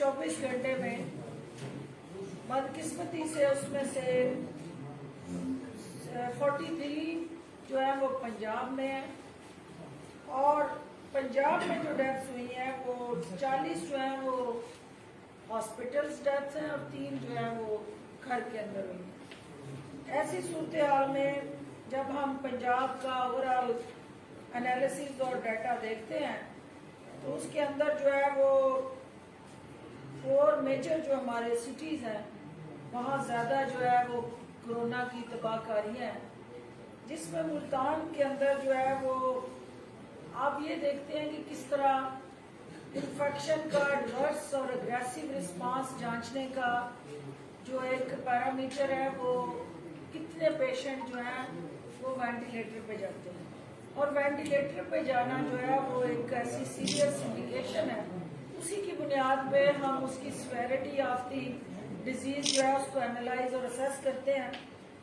24 گھنٹے میں بدقسمتی سے اس میں سے 43 جو ہے وہ پنجاب میں ہے، اور پنجاب میں جو ڈیتھس ہوئی ہیں وہ 40 جو ہیں وہ ہاسپٹلس ڈیتھس ہیں، اور 3 جو ہیں وہ گھر کے اندر ہوئی ہیں۔ ایسی صورتحال میں جب ہم پنجاب کا اوور آل انالیسز اور ڈیٹا دیکھتے ہیں تو اس کے اندر جو ہے وہ 4 میجر جو ہمارے سٹیز ہیں وہاں زیادہ جو ہے وہ کرونا کی تباہ کاریاں ہیں، جس میں ملتان کے اندر جو ہے وہ آپ یہ دیکھتے ہیں کہ کس طرح انفیکشن کا ریورس اور اگریسو رسپانس جانچنے کا جو ایک پیرامیٹر ہے وہ کتنے پیشنٹ جو ہیں وہ وینٹیلیٹر پہ جاتے ہیں، اور وینٹیلیٹر پہ جانا جو ہے وہ ایک ایسی سیریس انڈیکیشن ہے، اسی کی بنیاد پہ ہم اس کی سیویرٹی آف دی ڈیزیز جو ہے اس کو انالائز اور اسیس کرتے ہیں۔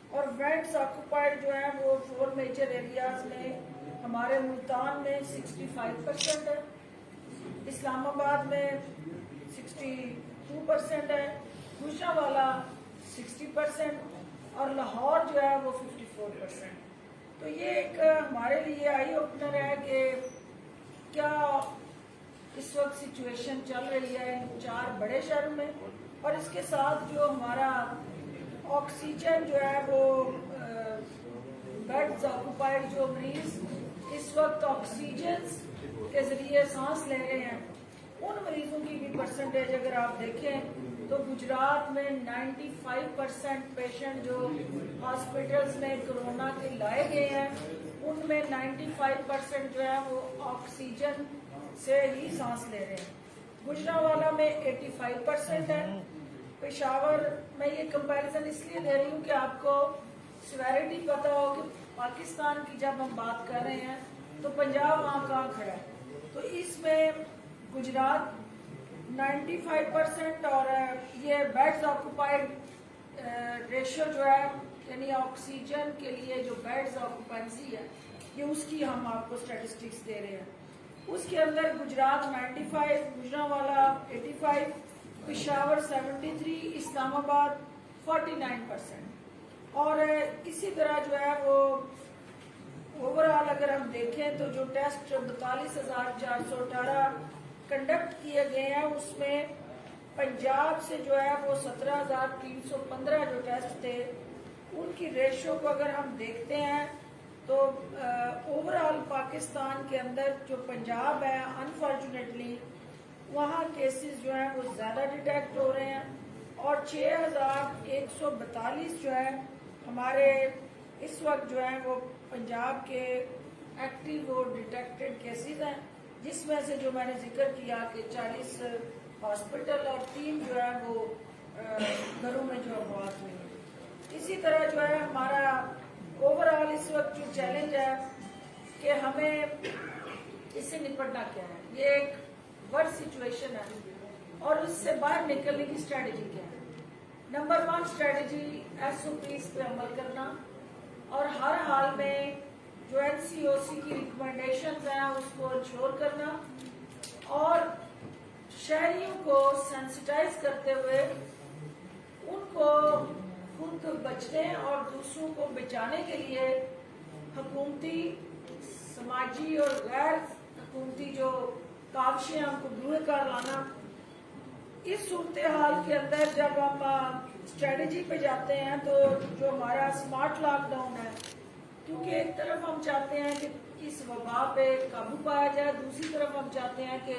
اور بیڈس آکوپائڈ جو ہیں وہ 4 میجر ایریاز میں ہمارے ملتان میں 65% ہے، اسلام آباد میں 62% ہے، گوجرانوالہ 60% اور لاہور جو ہے وہ 54%۔ تو یہ ایک ہمارے لیے آئی اوپنر ہے کہ کیا اس وقت سچویشن چل رہی ہے ان 4 بڑے شہروں میں، اور اس کے ساتھ جو ہمارا آکسیجن جو ہے وہ بیڈز آکوپائڈ جو مریض اس وقت آکسیجن کے ذریعے سانس لے رہے ہیں ان مریضوں کی بھی پرسنٹیج اگر آپ دیکھیں تو گجرات میں 95% پیشنٹ جو ہاسپٹلس میں کرونا کے لائے گئے ہیں ان میں 95% جو ہے وہ آکسیجن سے ہی سانس لے رہے ہیں۔ گجرانوالہ میں 85% ہے۔ پشاور میں یہ کمپیریزن اس لیے دے رہی ہوں کہ آپ کو سیویرٹی پتہ ہو کہ پاکستان کی جب ہم بات کر رہے ہیں تو پنجاب وہاں کہاں کھڑا ہے، تو اس میں گجرات 95% اور یہ بیڈز آکوپائڈ ریشو جو ہے یعنی آکسیجن کے لیے جو بیڈز آکوپینسی ہے یہ اس کی ہم آپ کو اسٹیٹسٹکس دے رہے ہیں۔ اس کے اندر گجرات 95، گجرانوالہ 85، پشاور 73، اسلام آباد 49%۔ اور اسی طرح جو ہے وہ اوور آل اگر ہم دیکھیں تو جو ٹیسٹ 42,418 کنڈکٹ کیے گئے ہیں اس میں پنجاب سے جو ہے وہ 17,315 جو ٹیسٹ تھے ان کی ریشو کو اگر ہم دیکھتے ہیں تو اوور آل پاکستان کے اندر جو پنجاب ہے انفارچونیٹلی وہاں کیسز جو ہیں وہ زیادہ ڈیٹیکٹ ہو رہے ہیں، اور 6,142 جو ہے ہمارے اس وقت جو ہیں وہ پنجاب کے ایکٹیو اور ڈیٹیکٹڈ کیسز ہیں، جس میں سے جو میں نے ذکر کیا کہ 40 ہاسپٹل اور 3 جو ہے وہ گھروں میں جو موات ہوئی ہیں۔ اسی طرح جو ہے ہمارا اوور آل اس وقت جو چیلنج ہے کہ ہمیں اس سے نپٹنا کیا ہے، یہ ایک ورس سچویشن ہے اور اس سے باہر نکلنے کی اسٹریٹجی کیا ہے۔ نمبر 1 اسٹریٹجی SOPs پہ عمل کرنا، اور ہر حال میں جو NCOC کی ریکمنڈیشنز ہیں اس کو انشور کرنا، اور شہریوں کو سینسٹائز کرتے ہوئے ان کو خود بچنے اور دوسروں کو بچانے کے لیے حکومتی، سماجی اور غیر حکومتی جو کاوشیں ہم کو دور کر لانا۔ اس صورتحال کے اندر جب ہم اسٹریٹجی پہ جاتے ہیں تو جو ہمارا اسمارٹ لاک ڈاؤن ہے، کیونکہ ایک طرف ہم چاہتے ہیں کہ اس وبا پہ قابو پایا جائے، دوسری طرف ہم چاہتے ہیں کہ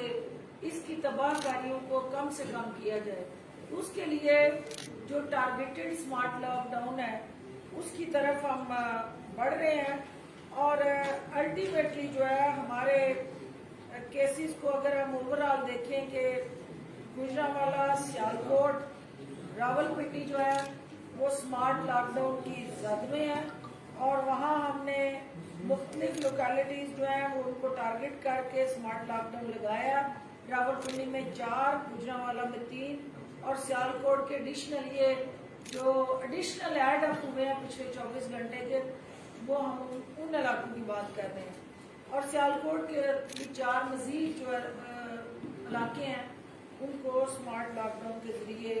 اس کی تباہ کاریوں کو کم سے کم کیا جائے، اس کے لیے جو ٹارگیٹڈ اسمارٹ لاک ڈاؤن ہے اس کی طرف ہم بڑھ رہے ہیں، اور الٹیمیٹلی جو ہے ہمارے کیسز کو اگر ہم اوور آل دیکھیں کہ گجرانوالہ، سیالکوٹ، راولپنڈی جو ہے وہ اسمارٹ لاک ڈاؤن کی زد میں ہے، اور وہاں ہم نے مختلف لوکیلٹیز جو ہیں وہ ان کو ٹارگٹ کر کے اسمارٹ لاک ڈاؤن لگایا۔ راولپنڈی میں 4، گجرانوالہ میں 3، اور سیالکوٹ کے ایڈیشنل یہ جو ایڈیشنل ایڈ اپ ہوئے ہیں پچھلے 24 گھنٹے کے وہ ہم ان علاقوں کی بات کر رہے ہیں، اور سیالکوٹ کے بھی 4 مزید جو علاقے ہیں ان کو اسمارٹ لاک ڈاؤن کے ذریعے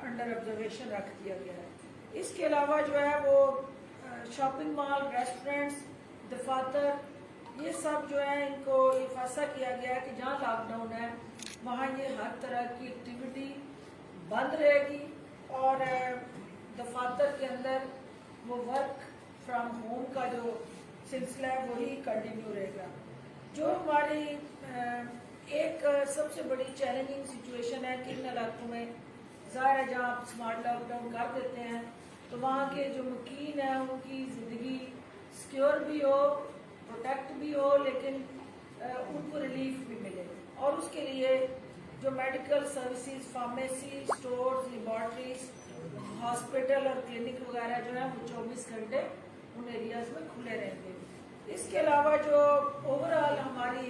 انڈر آبزرویشن رکھ دیا گیا ہے۔ اس کے علاوہ جو ہے وہ شاپنگ مال، ریسٹورینٹس، دفاتر، یہ سب جو ہے ان کو یہ فیصلہ کیا گیا ہے کہ جہاں لاک ڈاؤن ہے وہاں یہ ہر طرح کی ایکٹیویٹی بند رہے گی، اور دفاتر کے اندر وہ ورک فرام ہوم کا جو سلسلہ ہے وہی کنٹینیو رہے گا۔ جو ہماری ایک سب سے بڑی چیلنجنگ سچویشن ہے کہ ان علاقوں میں ظاہر ہے جہاں آپ اسمارٹ لاک ڈاؤن کر دیتے ہیں تو وہاں کے جو مقیم ہیں ان کی زندگی سیکیور بھی ہو، پروٹیکٹ بھی ہو، لیکن ان کو ریلیف بھی ملے، اور اس کے لیے جو medical services, pharmacy, stores, laboratories, hospital اور کلینک وغیرہ جو ہیں وہ 24 گھنٹے ان ایریاز میں کھلے رہیں گے۔ اس کے علاوہ جو اوور آل ہماری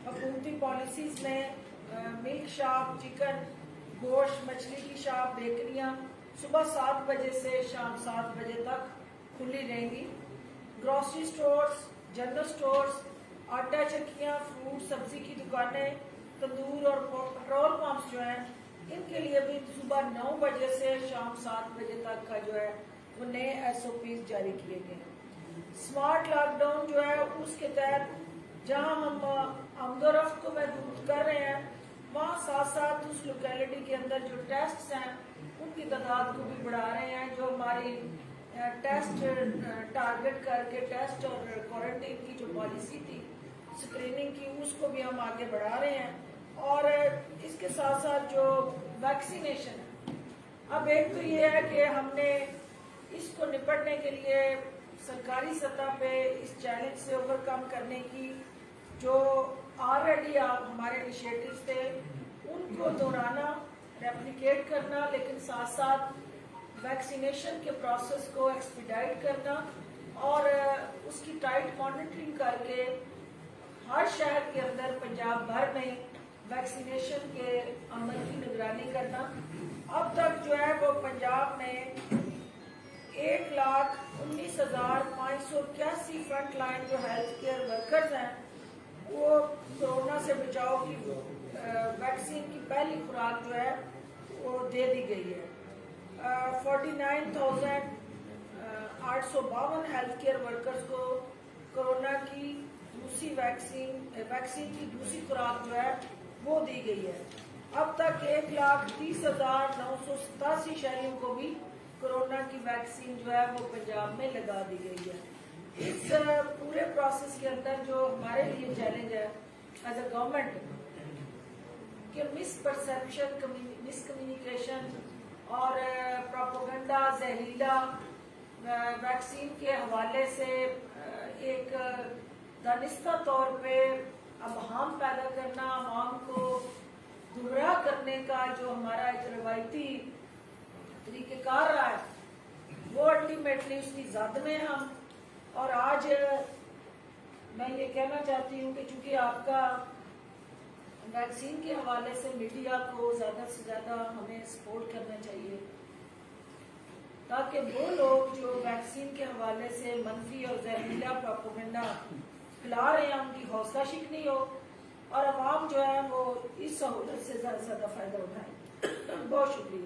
حکومتی پالیسیز میں ملک شاپ، چکن، گوشت، مچھلی کی شاپ، بیکریاں صبح 7 بجے سے شام 7 بجے تک کھلی رہیں گی۔ گروسری سٹورز، جنرل سٹورز، آٹا چکیاں، فروٹ سبزی کی دکانیں، تندور اور پیٹرول پمپس جو ہیں ان کے لیے بھی صبح 9 بجے سے شام 7 بجے تک کا جو ہے وہ نئے SOPs جاری کیے گئے ہیں۔ اسمارٹ لاک ڈاؤن جو ہے اس کے تحت جہاں ہم آمد و رفت کو محدود کر رہے ہیں وہاں ساتھ ساتھ اس لوکیلٹی کے اندر جو ٹیسٹس ہیں ان کی تعداد کو بھی بڑھا رہے ہیں۔ جو ہماری ٹیسٹ ٹارگٹ کر کے ٹیسٹ اور کوارنٹین کی جو پالیسی تھی اسکریننگ کی، اس کو بھی ہم آگے بڑھا رہے ہیں، اور اس کے ساتھ ساتھ جو ویکسینیشن ہے، اب ایک تو یہ ہے کہ ہم نے اس کو نپٹنے کے لیے سرکاری سطح پہ اس چیلنج سے اوور کم کرنے کی جو آلریڈی ہمارے انیشیٹوز تھے ان کو دہرانا، ریپلیکیٹ کرنا، لیکن ساتھ ساتھ ویکسینیشن کے پروسیس کو ایکسپیڈائٹ کرنا اور اس کی ٹائٹ مانیٹرنگ کر کے ہر شہر کے اندر پنجاب بھر میں ویکسینیشن کے عمل کی نگرانی کرنا۔ اب تک جو ہے وہ پنجاب میں 1,19,581 فرنٹ لائن جو ہیلتھ کیئر ورکرز ہیں وہ کورونا سے بچاؤ کی ویکسین کی پہلی خوراک جو ہے وہ دے دی گئی ہے۔ 49,852 ہیلتھ کیئر ورکرز کو کورونا کی دوسری ویکسین کی دوسری خوراک جو ہے وہ دی گئی ہے۔ اب تک 1,30,987 شہریوں کو بھی کورونا کی ویکسین جو ہے وہ پنجاب میں لگا دی گئی ہے۔ اس پورے پروسیس کے اندر جو ہمارے لیے چیلنج ہے ایز اے گورنمنٹ کہ مس پرسیپشن، مس کمیونیکیشن اور پروپیگنڈا، زہریلا ویکسین کے حوالے سے ایک دانستہ طور پہ ابہام پیدا کرنا، عوام کو گمراہ کرنے کا جو ہمارا ایک روایتی طریقہ کار رہا ہے وہ الٹیمیٹلی اس کی زد میں ہم، اور آج میں یہ کہنا چاہتی ہوں کہ چونکہ آپ کا ویکسین کے حوالے سے میڈیا کو زیادہ سے زیادہ ہمیں سپورٹ کرنا چاہیے تاکہ وہ لوگ جو ویکسین کے حوالے سے منفی اور زہریلا پروپیگنڈا پھیلا رہے ہیں ان کی حوصلہ شکنی ہو اور عوام جو ہے وہ اس سہولت سے زیادہ سے زیادہ فائدہ اٹھائیں۔ بہت شکریہ۔